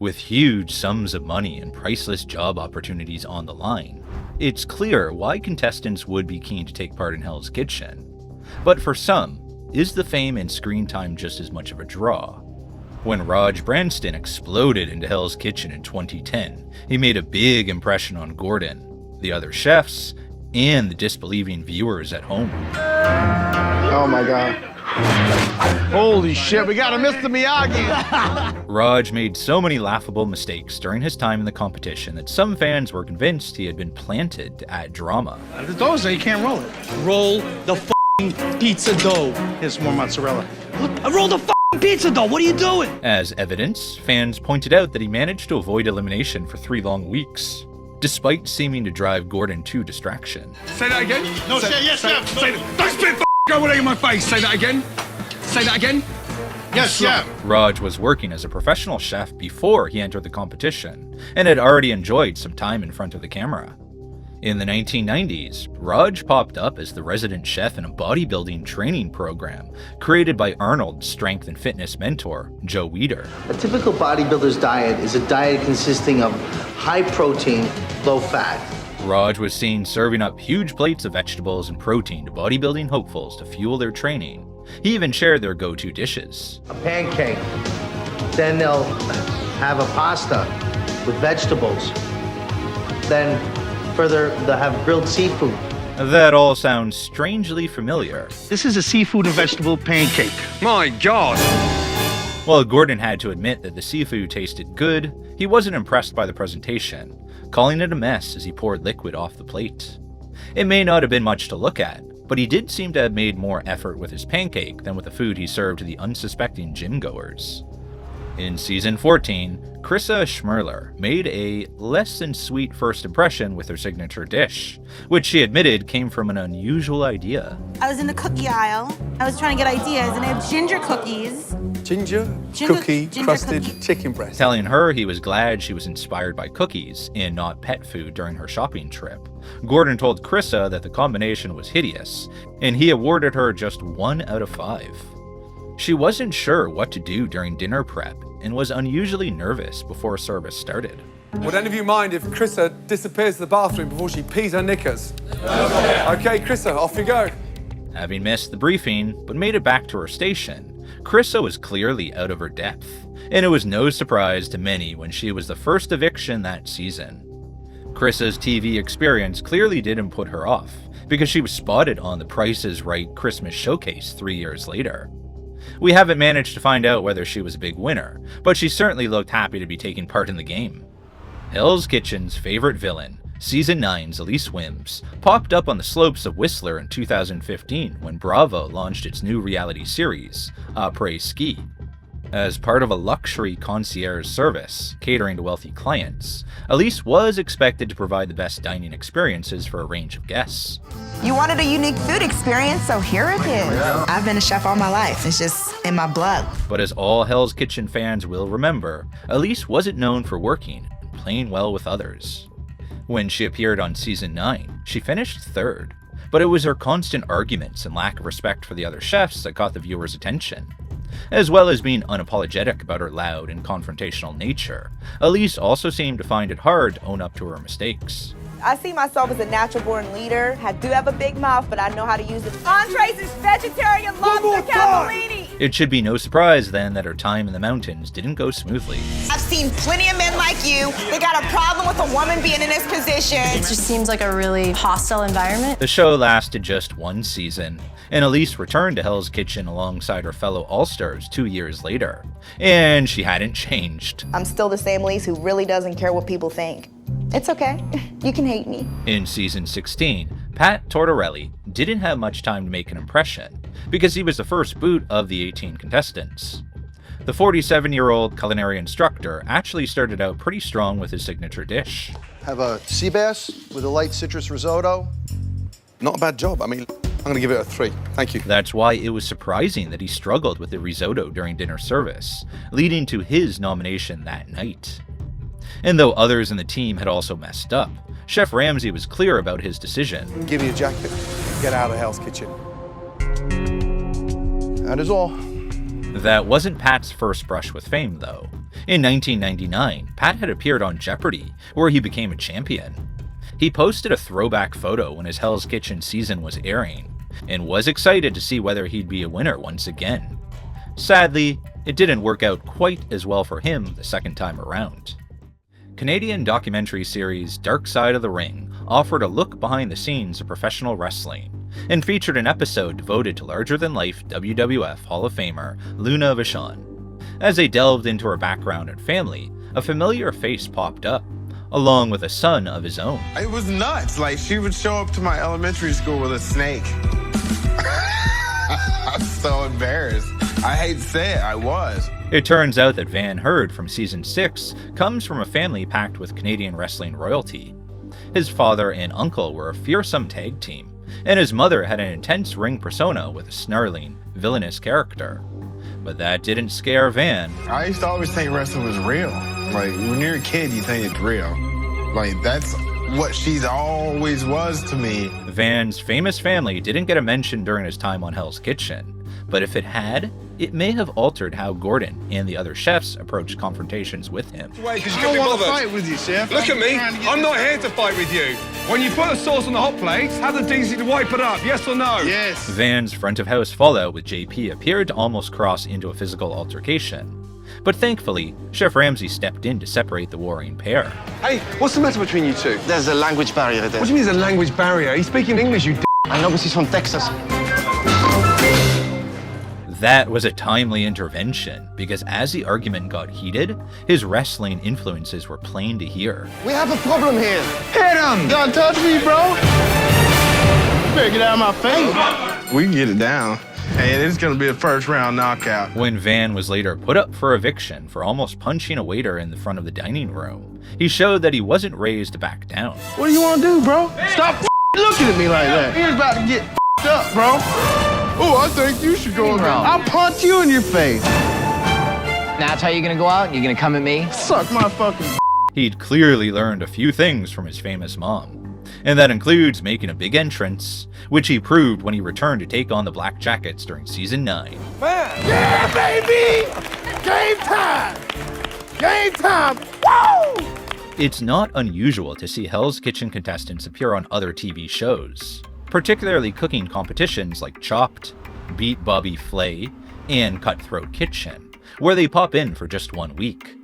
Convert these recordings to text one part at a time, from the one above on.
With huge sums of money and priceless job opportunities on the line, it's clear why contestants would be keen to take part in Hell's Kitchen. But for some, is the fame and screen time just as much of a draw? When Raj Brandston exploded into Hell's Kitchen in 2010, he made a big impression on Gordon, the other chefs, and the disbelieving viewers at home. Oh my God. Holy shit, we got a Mr. Miyagi! Raj made so many laughable mistakes during his time in the competition that some fans were convinced he had been planted to add drama. The dough says you can't roll it. Roll the f***ing pizza dough. Here's more mozzarella. Roll the f***ing pizza dough, what are you doing? As evidence, fans pointed out that he managed to avoid elimination for 3 long weeks, despite seeming to drive Gordon to distraction. Say that again? No, yes, chef. Say that. Don't spit go away in my face. Say that again. Say that again. Yes, chef. Raj was working as a professional chef before he entered the competition, and had already enjoyed some time in front of the camera. In the 1990s, Raj popped up as the resident chef in a bodybuilding training program created by Arnold's strength and fitness mentor, Joe Weider. A typical bodybuilder's diet is a diet consisting of high protein, low fat. Raj was seen serving up huge plates of vegetables and protein to bodybuilding hopefuls to fuel their training. He even shared their go-to dishes. A pancake. Then they'll have a pasta with vegetables. Then further, they'll have grilled seafood. That all sounds strangely familiar. This is a seafood and vegetable pancake. My God. While Gordon had to admit that the seafood tasted good, he wasn't impressed by the presentation, calling it a mess as he poured liquid off the plate. It may not have been much to look at, but he did seem to have made more effort with his pancake than with the food he served to the unsuspecting gym-goers. In season 14, Chrissa Schremmer made a less than sweet first impression with her signature dish, which she admitted came from an unusual idea. I was in the cookie aisle. I was trying to get ideas, and I have ginger cookies. Ginger crusted cookie. chicken breast. Telling her he was glad she was inspired by cookies and not pet food during her shopping trip, Gordon told Chrissa that the combination was hideous, and he awarded her just 1 out of 5. She wasn't sure what to do during dinner prep and was unusually nervous before service started. Would any of you mind if Chrissa disappears to the bathroom before she pees her knickers? Okay, Chrissa, off you go. Having missed the briefing, but made it back to her station, Chrissa was clearly out of her depth, and it was no surprise to many when she was the first eviction that season. Chrissa's TV experience clearly didn't put her off, because she was spotted on The Price is Right Christmas showcase 3 years later. We haven't managed to find out whether she was a big winner, but she certainly looked happy to be taking part in the game. Hell's Kitchen's favorite villain, Season 9's Elise Wims, popped up on the slopes of Whistler in 2015 when Bravo launched its new reality series, Après Ski. As part of a luxury concierge service catering to wealthy clients, Elise was expected to provide the best dining experiences for a range of guests. You wanted a unique food experience, so here it is. I've been a chef all my life. It's just in my blood. But as all Hell's Kitchen fans will remember, Elise wasn't known for working and playing well with others. When she appeared on Season 9, she finished 3rd, but it was her constant arguments and lack of respect for the other chefs that got the viewers' attention. As well as being unapologetic about her loud and confrontational nature, Elise also seemed to find it hard to own up to her mistakes. I see myself as a natural-born leader. I do have a big mouth, but I know how to use it. Entrees is vegetarian lobster cavallini. It should be no surprise then that her time in the mountains didn't go smoothly. I've seen plenty of men like you. They got a problem with a woman being in this position. It just seems like a really hostile environment. The show lasted just 1 season, and Elise returned to Hell's Kitchen alongside her fellow All-Stars 2 years later. And she hadn't changed. I'm still the same Elise who really doesn't care what people think. It's okay. You can hate me. In season 16, Pat Tortorici didn't have much time to make an impression because he was the first boot of the 18 contestants. The 47-year-old culinary instructor actually started out pretty strong with his signature dish. Have a sea bass with a light citrus risotto. Not a bad job. I mean, I'm going to give it a 3. Thank you. That's why it was surprising that he struggled with the risotto during dinner service, leading to his nomination that night. And though others in the team had also messed up, Chef Ramsay was clear about his decision. Give me a jacket. Get out of Hell's Kitchen. That is all. That wasn't Pat's first brush with fame, though. In 1999, Pat had appeared on Jeopardy, where he became a champion. He posted a throwback photo when his Hell's Kitchen season was airing, and was excited to see whether he'd be a winner once again. Sadly, it didn't work out quite as well for him the second time around. Canadian documentary series Dark Side of the Ring offered a look behind the scenes of professional wrestling, and featured an episode devoted to larger-than-life WWF Hall of Famer Luna Vachon. As they delved into her background and family, a familiar face popped up, along with a son of his own. It was nuts. Like, she would show up to my elementary school with a snake. I'm so embarrassed. I hate to say it, I was. It turns out that Van Hurd from season 6 comes from a family packed with Canadian wrestling royalty. His father and uncle were a fearsome tag team, and his mother had an intense ring persona with a snarling, villainous character. But that didn't scare Van. I used to always think wrestling was real. Like, when you're a kid, you think it's real. Like, that's what she's always was to me. Van's famous family didn't get a mention during his time on Hell's Kitchen, but if it had, it may have altered how Gordon and the other chefs approached confrontations with him. Wait, because you I can't be don't want to bothered. fight with you, chef. Look at me. I'm not here to fight with you. When you put the sauce on the hot plates, have the decency to wipe it up, yes or no? Yes. Van's front-of-house fallout with JP appeared to almost cross into a physical altercation. But thankfully, Chef Ramsay stepped in to separate the warring pair. Hey, what's the matter between you two? There's a language barrier there. What do you mean there's a language barrier? He's speaking English, you d***. I know, but he's from Texas. That was a timely intervention, because as the argument got heated, his wrestling influences were plain to hear. We have a problem here. Hit him! Don't touch me, bro! You better get out of my face. We can get it down. And it's going to be a first-round knockout. When Van was later put up for eviction for almost punching a waiter in the front of the dining room, he showed that he wasn't raised to back down. What do you want to do, bro? Stop looking at me like that. You're about to get up, bro. Oh, I think you should go. I'll punch you in your face. That's how you're gonna go out? You're gonna come at me? Suck my fucking. He'd clearly learned a few things from his famous mom, and that includes making a big entrance, which he proved when he returned to take on the Black Jackets during season 9. Yeah, baby! Game time! Game time! Woo! It's not unusual to see Hell's Kitchen contestants appear on other TV shows, particularly cooking competitions like Chopped, Beat Bobby Flay, and Cutthroat Kitchen, where they pop in for just 1 week.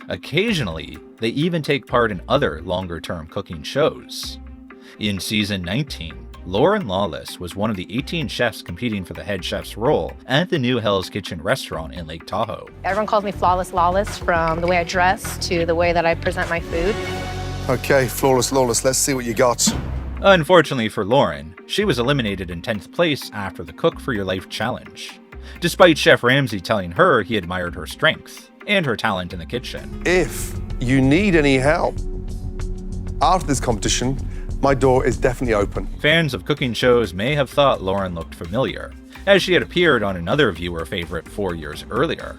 Occasionally, they even take part in other longer-term cooking shows. In season 19, Lauren Lawless was one of the 18 chefs competing for the head chef's role at the new Hell's Kitchen restaurant in Lake Tahoe. Everyone calls me Flawless Lawless, from the way I dress to the way that I present my food. Okay, flawless, lawless. Let's see what you got. Unfortunately for Lauren, she was eliminated in 10th place after the Cook for Your Life challenge, despite Chef Ramsay telling her he admired her strength and her talent in the kitchen. If you need any help after this competition, my door is definitely open. Fans of cooking shows may have thought Lauren looked familiar, as she had appeared on another viewer favorite 4 years earlier.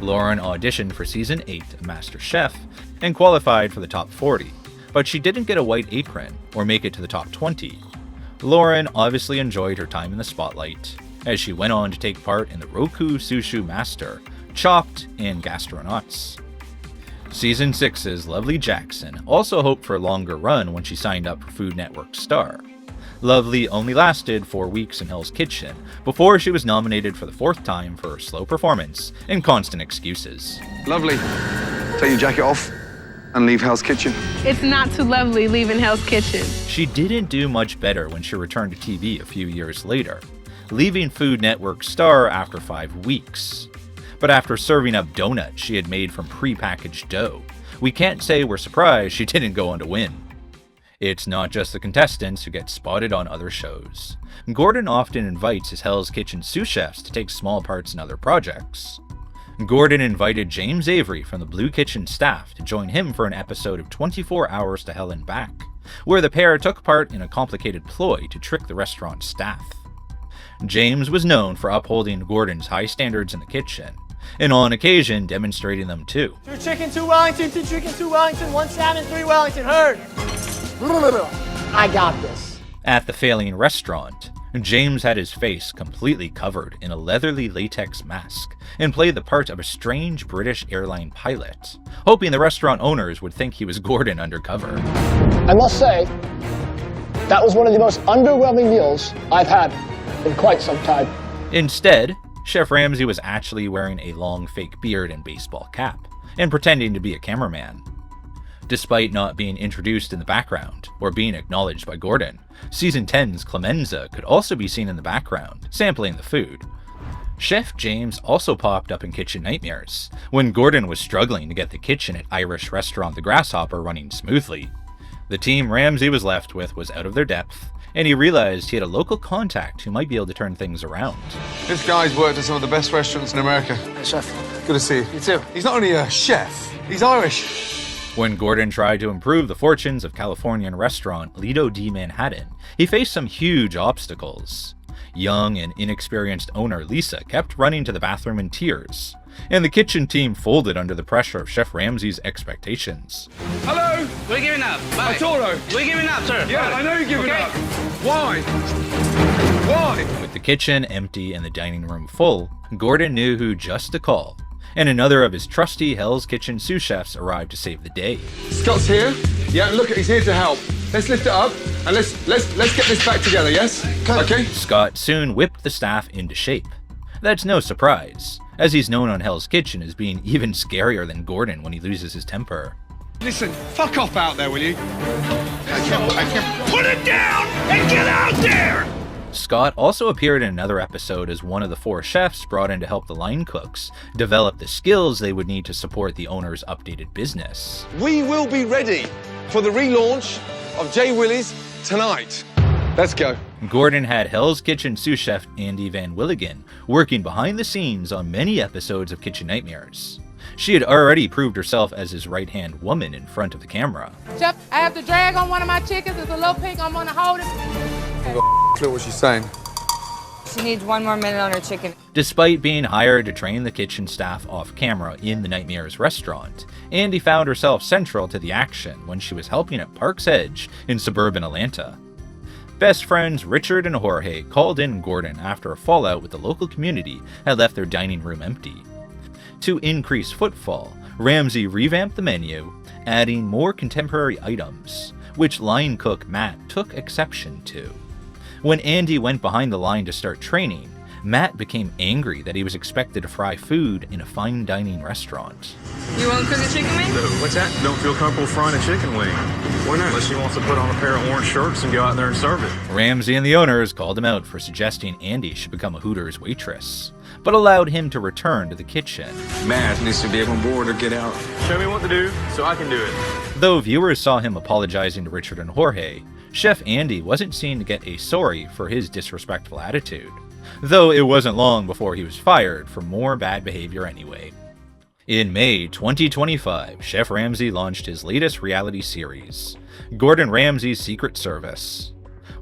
Lauren auditioned for season 8 of MasterChef and qualified for the top 40, but she didn't get a white apron or make it to the top 20. Lauren obviously enjoyed her time in the spotlight, as she went on to take part in the Roku Sushu Master, Chopped, and Gastronauts. Season 6's Lovely Jackson also hoped for a longer run when she signed up for Food Network's Star. Lovely only lasted 4 weeks in Hell's Kitchen before she was nominated for the 4th time for her slow performance and constant excuses. Lovely. Take your jacket off and leave Hell's Kitchen. It's not too lovely leaving Hell's Kitchen. She didn't do much better when she returned to TV a few years later, leaving Food Network's Star after 5 weeks. But after serving up donuts she had made from pre-packaged dough, we can't say we're surprised she didn't go on to win. It's not just the contestants who get spotted on other shows. Gordon often invites his Hell's Kitchen sous chefs to take small parts in other projects. Gordon invited James Avery from the Blue Kitchen staff to join him for an episode of 24 Hours to Hell and Back, where the pair took part in a complicated ploy to trick the restaurant staff. James was known for upholding Gordon's high standards in the kitchen, and on occasion demonstrating them too. 2 chicken, 2 Wellington, 2 chicken, 2 Wellington, 1 salmon, 3 Wellington, Hurd. I got this. At the failing restaurant, James had his face completely covered in a leathery latex mask and played the part of a strange British airline pilot, hoping the restaurant owners would think he was Gordon undercover. I must say, that was one of the most underwhelming meals I've had in quite some time. Instead, Chef Ramsay was actually wearing a long fake beard and baseball cap, and pretending to be a cameraman. Despite not being introduced in the background, or being acknowledged by Gordon, Season 10's Clemenza could also be seen in the background, sampling the food. Chef James also popped up in Kitchen Nightmares, when Gordon was struggling to get the kitchen at Irish restaurant The Grasshopper running smoothly. The team Ramsay was left with was out of their depth, and he realized he had a local contact who might be able to turn things around. This guy's worked at some of the best restaurants in America. Hey, Chef. Good to see you. You too. He's not only a chef, he's Irish. When Gordon tried to improve the fortunes of Californian restaurant Lido di Manhattan, he faced some huge obstacles. Young and inexperienced owner Lisa kept running to the bathroom in tears, and the kitchen team folded under the pressure of Chef Ramsay's expectations. Hello? We're giving up. Bye. Arturo? We're giving up, sir. Yeah, I know you're giving Okay. up. Why? Why? With the kitchen empty and the dining room full, Gordon knew who just to call, and another of his trusty Hell's Kitchen sous chefs arrived to save the day. Scott's here. Yeah, look, he's here to help. Let's lift it up and let's get this back together, yes? Okay? Scott soon whipped the staff into shape. That's no surprise, as he's known on Hell's Kitchen as being even scarier than Gordon when he loses his temper. Listen, fuck off out there, will you? I can't. Put it down and get out there! Scott also appeared in another episode as one of the 4 chefs brought in to help the line cooks develop the skills they would need to support the owner's updated business. We will be ready for the relaunch of J. Willie's tonight. Let's go. Gordon had Hell's Kitchen sous chef Andy Van Willigen working behind the scenes on many episodes of Kitchen Nightmares. She had already proved herself as his right-hand woman in front of the camera. Chef, I have to drag on one of my chickens. It's a little pink. I'm gonna hold it. I've got a clue what she's saying. She needs 1 more minute on her chicken. Despite being hired to train the kitchen staff off camera in the Nightmares restaurant, Andy found herself central to the action when she was helping at Park's Edge in suburban Atlanta. Best friends Richard and Jorge called in Gordon after a fallout with the local community had left their dining room empty. To increase footfall, Ramsay revamped the menu, adding more contemporary items, which line cook Matt took exception to. When Andy went behind the line to start training, Matt became angry that he was expected to fry food in a fine dining restaurant. You won't cook a chicken wing? No, what's that? Don't feel comfortable frying a chicken wing. Why not? Unless she wants to put on a pair of orange shirts and go out there and serve it. Ramsay and the owners called him out for suggesting Andy should become a Hooters waitress, but allowed him to return to the kitchen. Matt needs to be on board or get out. Show me what to do so I can do it. Though viewers saw him apologizing to Richard and Jorge, Chef Andy wasn't seen to get a sorry for his disrespectful attitude, though it wasn't long before he was fired for more bad behavior anyway. In May 2025, Chef Ramsay launched his latest reality series, Gordon Ramsay's Secret Service.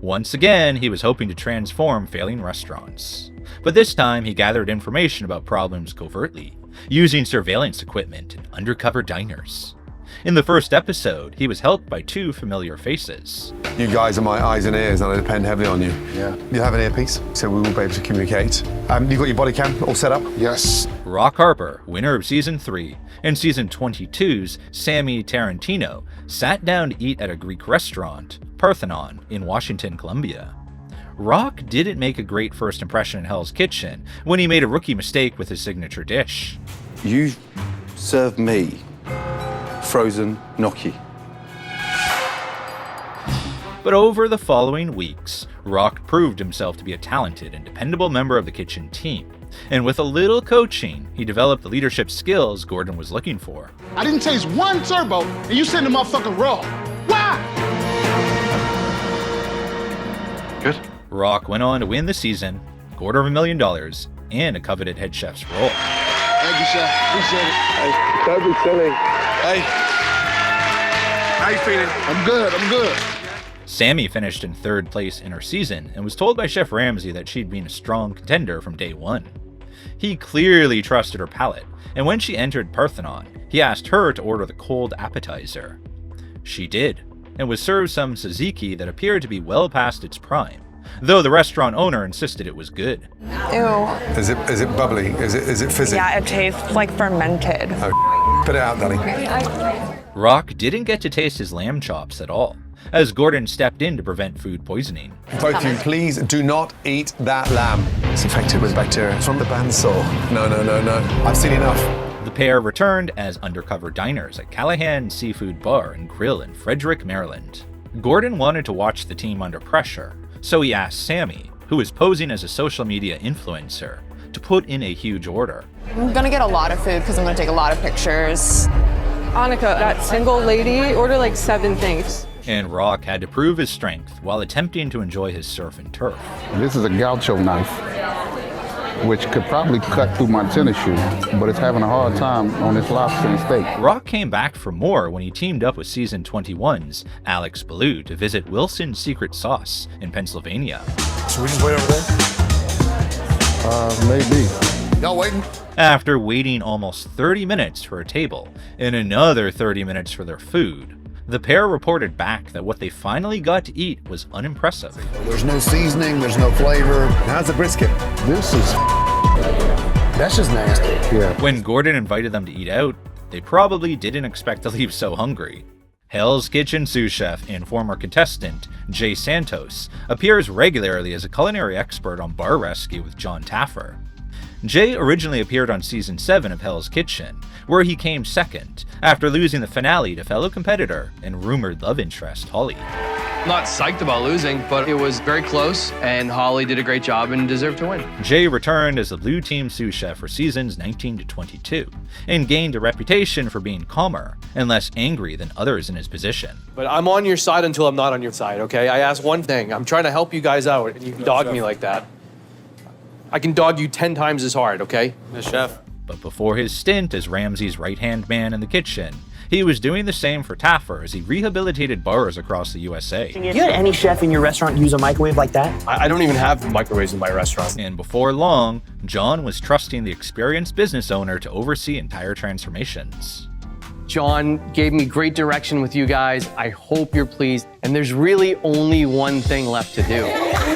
Once again, he was hoping to transform failing restaurants, but this time he gathered information about problems covertly, using surveillance equipment and undercover diners. In the first episode, he was helped by 2 familiar faces. You guys are my eyes and ears, and I depend heavily on you. Yeah. You have an earpiece, so we will be able to communicate. You got your body cam all set up? Yes. Rock Harper, winner of Season 3, and Season 22's Sammy Tarantino, sat down to eat at a Greek restaurant, Parthenon, in Washington, Columbia. Rock didn't make a great first impression in Hell's Kitchen when he made a rookie mistake with his signature dish. You serve me frozen gnocchi. But over the following weeks, Rock proved himself to be a talented and dependable member of the kitchen team, and with a little coaching, he developed the leadership skills Gordon was looking for. I didn't taste 1 turbo, and you send the motherfucker raw. Why? Good. Rock went on to win the season, $250,000, and a coveted head chef's role. Thank you, Chef. Appreciate it. Hey, don't be silly. Hey. How you feeling? I'm good. Sammy finished in 3rd place in her season and was told by Chef Ramsay that she'd been a strong contender from day 1. He clearly trusted her palate, and when she entered Parthenon, he asked her to order the cold appetizer. She did, and was served some tzatziki that appeared to be well past its prime, though the restaurant owner insisted it was good. Ew. Is it bubbly? Is it fizzy? Yeah, it tastes like fermented. Oh, put it out, Danny. Rock didn't get to taste his lamb chops at all, as Gordon stepped in to prevent food poisoning. Both of you, please do not eat that lamb. It's infected with bacteria. It's from the bandsaw. No. I've seen enough. The pair returned as undercover diners at Callahan Seafood Bar and Grill in Frederick, Maryland. Gordon wanted to watch the team under pressure, so he asked Sammy, who was posing as a social media influencer, to put in a huge order. I'm gonna get a lot of food because I'm gonna take a lot of pictures. Annika, that single lady ordered like 7 things. And Rock had to prove his strength while attempting to enjoy his surf and turf. This is a gaucho knife, which could probably cut through my tennis shoe, but it's having a hard time on this lobster and steak. Rock came back for more when he teamed up with season 21's Alex Ballou to visit Wilson's Secret Sauce in Pennsylvania. Should we just wait over there? Maybe. Y'all waiting? After waiting almost 30 minutes for a table and another 30 minutes for their food, the pair reported back that what they finally got to eat was unimpressive. There's no seasoning, there's no flavor. How's the brisket? This is... That's just nasty. Yeah. When Gordon invited them to eat out, they probably didn't expect to leave so hungry. Hell's Kitchen sous chef and former contestant Jay Santos appears regularly as a culinary expert on Bar Rescue with John Taffer. Jay originally appeared on season 7 of Hell's Kitchen, where he came second after losing the finale to fellow competitor and rumored love interest Holly. Not psyched about losing, but it was very close, and Holly did a great job and deserved to win. Jay returned as the Blue Team sous chef for seasons 19 to 22, and gained a reputation for being calmer and less angry than others in his position. But I'm on your side until I'm not on your side, okay? I asked one thing. I'm trying to help you guys out, and you dog me like that. I can dog you 10 times as hard, okay? Yes, chef. But before his stint as Ramsay's right-hand man in the kitchen, he was doing the same for Taffer as he rehabilitated bars across the USA. You had any chef in your restaurant use a microwave like that? I don't even have microwaves in my restaurant. And before long, John was trusting the experienced business owner to oversee entire transformations. John gave me great direction with you guys. I hope you're pleased. And there's really only one thing left to do.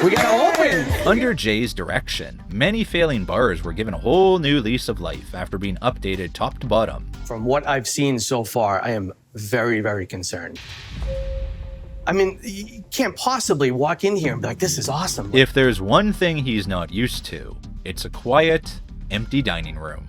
We gotta open! Under Jay's direction, many failing bars were given a whole new lease of life after being updated top to bottom. From what I've seen so far, I am very, very concerned. I mean, you can't possibly walk in here and be like, this is awesome. If there's one thing he's not used to, it's a quiet, empty dining room.